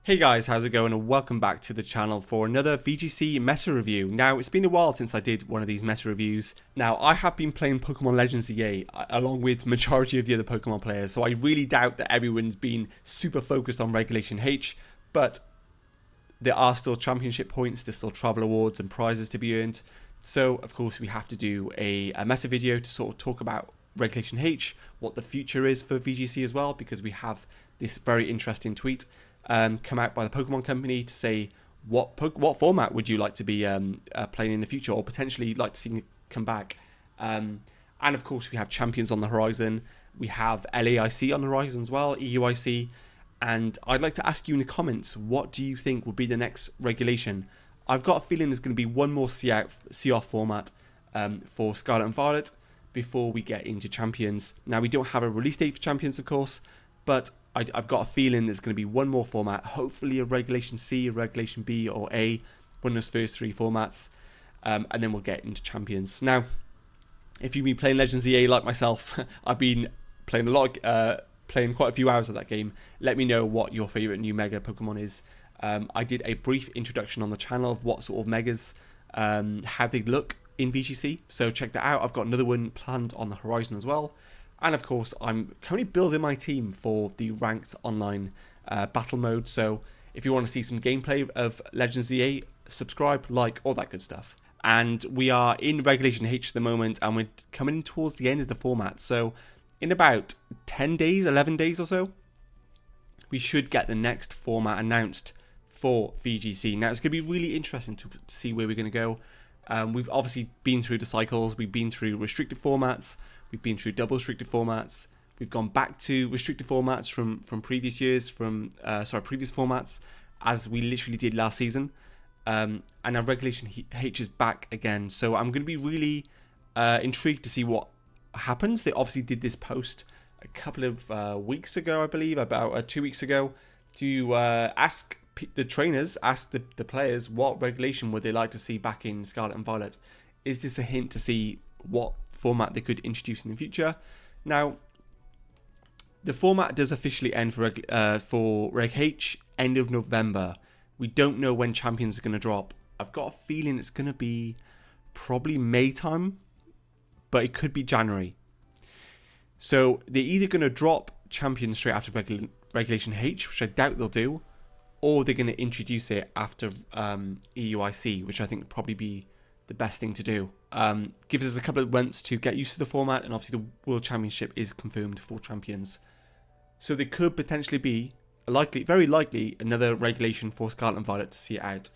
Hey guys, how's it going, and welcome back to the channel for another VGC meta review. Now, it's been a while since I did one of these meta reviews. Now, I have been playing Pokemon Legends EA along with majority of the other Pokemon players, so I really doubt that everyone's been super focused on Regulation H, but there are still championship points, there's still travel awards and prizes to be earned. So, of course, we have to do a meta video to sort of talk about Regulation H, what the future is for VGC as well, because we have this very interesting tweet come out by the Pokemon company to say what format would you like to be playing in the future, or potentially like to see come back. And of course, we have champions on the horizon. We have LAIC on the horizon as well, EUIC. And I'd like to ask you in the comments, what do you think will be the next regulation? I've got a feeling there's going to be one more CR format for Scarlet and Violet before we get into champions. Now, we don't have a release date for champions, of course, but I've got a feeling there's going to be one more format, hopefully a Regulation C, a Regulation B, or A, one of those first three formats, and then we'll get into champions. Now, if you've been playing Legends EA like myself, I've been playing playing quite a few hours of that game. Let me know what your favourite new Mega Pokemon is. I did a brief introduction on the channel of what sort of Megas, how they look in VGC, so check that out. I've got another one planned on the horizon as well. And of course, I'm currently building my team for the ranked online battle mode. So if you want to see some gameplay of Legends EA, subscribe, like, all that good stuff. And we are in Regulation H at the moment, and we're coming towards the end of the format. So in about 10 days, 11 days or so, we should get the next format announced for VGC. Now, it's going to be really interesting to see where we're going to go. We've obviously been through the cycles. We've been through restricted formats. We've been through double restricted formats. We've gone back to restricted formats from previous years, previous formats, as we literally did last season. And now Regulation H is back again. So I'm going to be really intrigued to see what happens. They obviously did this post a couple of weeks ago, I believe, about 2 weeks ago, to ask the trainers, ask the players what regulation would they like to see back in Scarlet and Violet. Is this a hint to see what format they could introduce in the future? Now, the format does officially end for Reg H end of November. We don't know when champions are going to drop. I've got a feeling it's going to be probably May time, but it could be January. So they're either going to drop champions straight after Regulation H, which I doubt they'll do, or they're going to introduce it after EUIC, which I think would probably be the best thing to do. Gives us a couple of months to get used to the format, and obviously the World Championship is confirmed for champions. So there could potentially be, very likely, another regulation for Scarlet and Violet to see it out.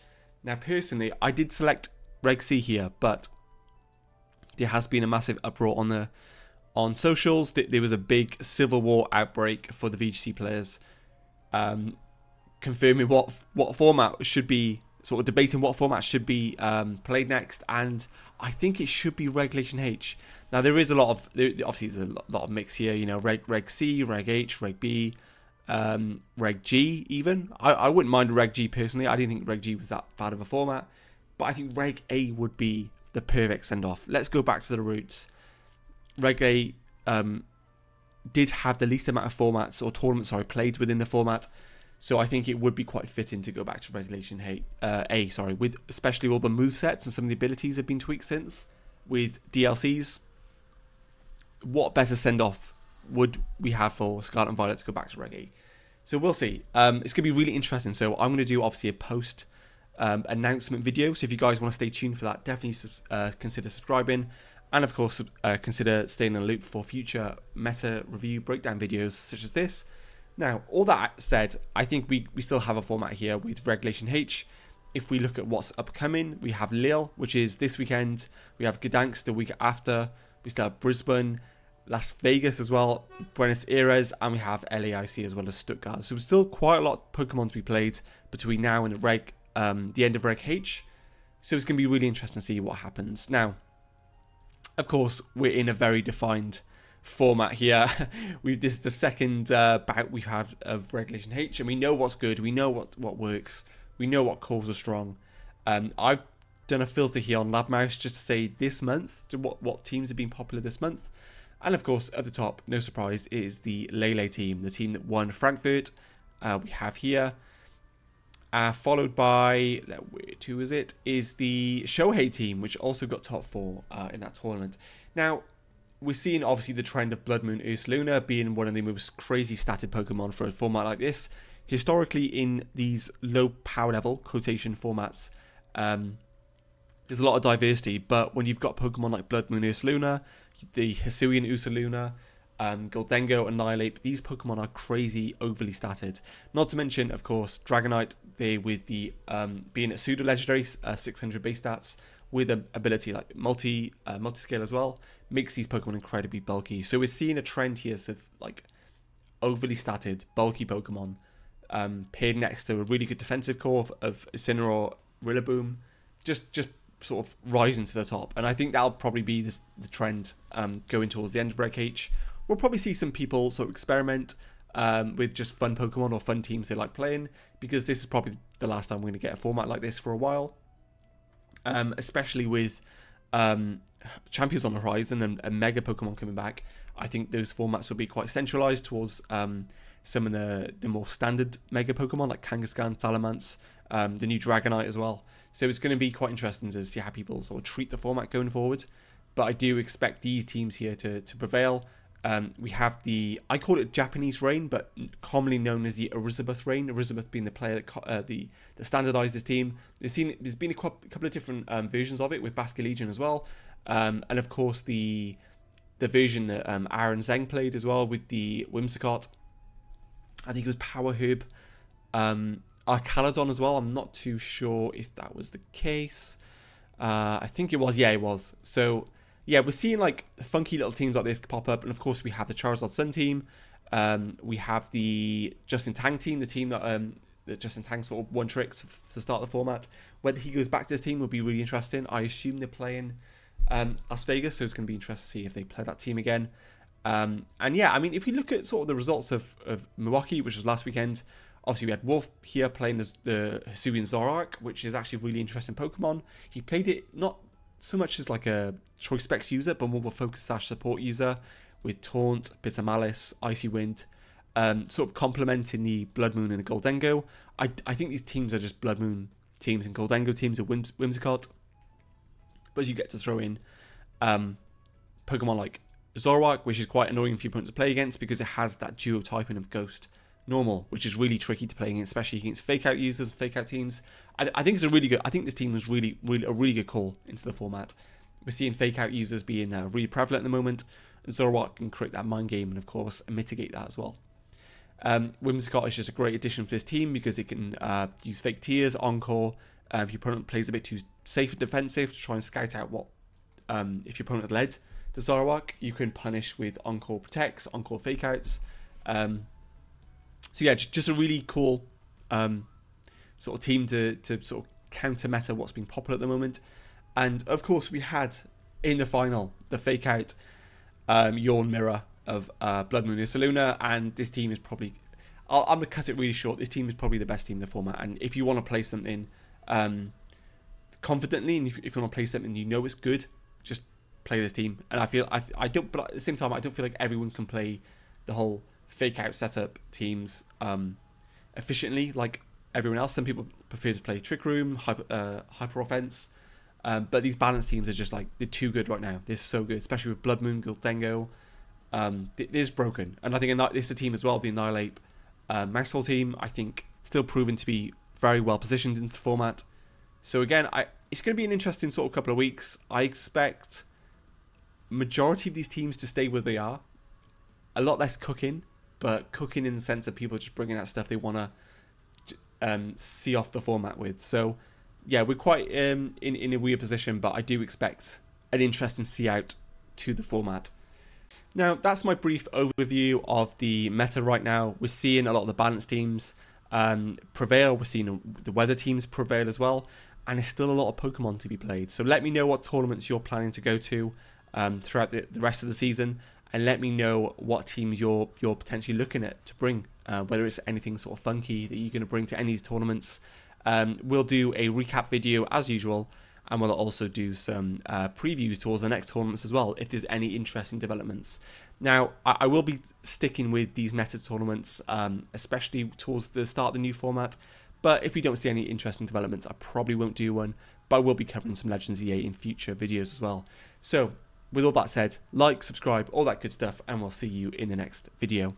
Now, personally, I did select Reg C here, but there has been a massive uproar on socials. There was a big civil war outbreak for the VGC players, confirming what format should be, sort of debating what format should be played next, and I think it should be Regulation H. Now, there is obviously there's a lot of mix here, you know, Reg C, Reg H, Reg B, Reg G even. I wouldn't mind Reg G personally. I didn't think Reg G was that bad of a format, but I think Reg A would be the perfect send-off. Let's go back to the roots. Reg A did have the least amount of formats, or tournaments, played within the format. So I think it would be quite fitting to go back to Regulation A, with especially all the movesets and some of the abilities have been tweaked since, with DLCs. What better send-off would we have for Scarlet and Violet to go back to Reg A? So we'll see. It's going to be really interesting. So I'm going to do, obviously, a post announcement video. So if you guys want to stay tuned for that, definitely consider subscribing. And of course, consider staying in the loop for future meta review breakdown videos such as this. Now, all that said, I think we still have a format here with Regulation H. If we look at what's upcoming, we have Lille, which is this weekend. We have Gdańsk the week after. We still have Brisbane, Las Vegas as well, Buenos Aires, and we have LAIC as well as Stuttgart. So there's still quite a lot of Pokemon to be played between now and the end of Reg H. So it's going to be really interesting to see what happens. Now, of course, we're in a very defined format here. This is the second bout we've had of Regulation H, and we know what's good, we know what works, we know what calls are strong. I've done a filter here on LabMouse just to say this month, what teams have been popular this month. And of course, at the top, no surprise, is the Lille team, the team that won Frankfurt. We have here Followed by, who is it? Is the Shohei team, which also got top 4 in that tournament. Now, we're seeing obviously the trend of Blood Moon Ursaluna being one of the most crazy statted Pokemon for a format like this. Historically, in these low power level quotation formats, there's a lot of diversity, but when you've got Pokemon like Blood Moon Ursaluna, the Hisuian Ursaluna, Gholdengo, Annihilate, these Pokemon are crazy overly statted. Not to mention, of course, Dragonite, they with the being a pseudo legendary 600 base stats with an ability like multi-scale as well, makes these Pokemon incredibly bulky. So we're seeing a trend here of like overly statted, bulky Pokemon paired next to a really good defensive core of Incineroar, Rillaboom, just sort of rising to the top. And I think that'll probably be the trend going towards the end of Reg H. We'll probably see some people sort of experiment with just fun Pokemon or fun teams they like playing, because this is probably the last time we're going to get a format like this for a while. Especially with Champions on the horizon and Mega Pokemon coming back, I think those formats will be quite centralized towards some of the more standard Mega Pokemon like Kangaskhan, Salamence, the new Dragonite as well. So it's going to be quite interesting to see how people sort of treat the format going forward. But I do expect these teams here to prevail. We have I call it Japanese Rain, but commonly known as the Elizabeth Rain. Elizabeth being the player that standardized this team. There's been a couple of different versions of it with Basque Legion as well, and of course the version that Aaron Zeng played as well with the Whimsicott. I think it was Power Herb, Arcaladon as well. I'm not too sure if that was the case. I think it was. Yeah, it was. So yeah, we're seeing like funky little teams like this pop up, and of course we have the Charizard Sun team. We have the Justin Tang team, the team that Justin Tang sort of won tricks to start the format. Whether he goes back to this team will be really interesting. I assume they're playing Las Vegas, so it's going to be interesting to see if they play that team again. And yeah, I mean, if we look at sort of the results of Milwaukee, which was last weekend, obviously we had Wolf here playing the Hisuian Zoroark, which is actually a really interesting Pokemon. He played it not so much as like a choice specs user, but more of a focus / support user with Taunt, Bitter Malice, Icy Wind, sort of complementing the Blood Moon and the Gholdengo. I think these teams are just Blood Moon teams and Gholdengo teams of Whimsicott. But you get to throw in Pokemon like Zoroark, which is quite annoying for your opponent to play against because it has that duo typing of Ghost Normal, which is really tricky to play against, especially against fake out users, fake out teams. I think it's a really good. I think this team was really a really good call into the format. We're seeing fake out users being really prevalent at the moment. Zoroark can create that mind game and of course mitigate that as well. Whimsicott is just a great addition for this team because it can use fake tears, encore. If your opponent plays a bit too safe and defensive to try and scout out what if your opponent led the Zoroark, you can punish with encore protects, encore fake outs. So yeah, just a really cool sort of team to sort of counter meta what's being popular at the moment. And of course we had in the final the fake out Yawn Mirror of Blood Moon Ursaluna, and this team is probably, I'm going to cut it really short, this team is probably the best team in the format. And if you want to play something confidently, and if you want to play something you know it's good, just play this team. And I don't, but at the same time I don't feel like everyone can play the whole fake out setup teams efficiently like everyone else. Some people prefer to play Trick Room, Hyper Offense, but these balanced teams are just like, they're too good right now. They're so good, especially with Blood Moon, Gholdengo. It is broken, and I think this is a team as well, the Annihilate Maxwell team, I think still proven to be very well positioned into the format. So again, it's going to be an interesting sort of couple of weeks. I expect majority of these teams to stay where they are. A lot less cooking, but cooking in the sense of people just bringing out stuff they want to see off the format with. So yeah, we're quite in a weird position, but I do expect an interesting see out to the format. Now, that's my brief overview of the meta right now. We're seeing a lot of the balanced teams prevail. We're seeing the weather teams prevail as well. And there's still a lot of Pokemon to be played. So let me know what tournaments you're planning to go to throughout the rest of the season. And let me know what teams you're potentially looking at to bring. Whether it's anything sort of funky that you're going to bring to any of these tournaments. We'll do a recap video as usual. And we'll also do some previews towards the next tournaments as well, if there's any interesting developments. Now, I will be sticking with these meta tournaments, especially towards the start of the new format. but if we don't see any interesting developments, I probably won't do one, but I will be covering some Legends EA in future videos as well. So with all that said, like, subscribe, all that good stuff, and we'll see you in the next video.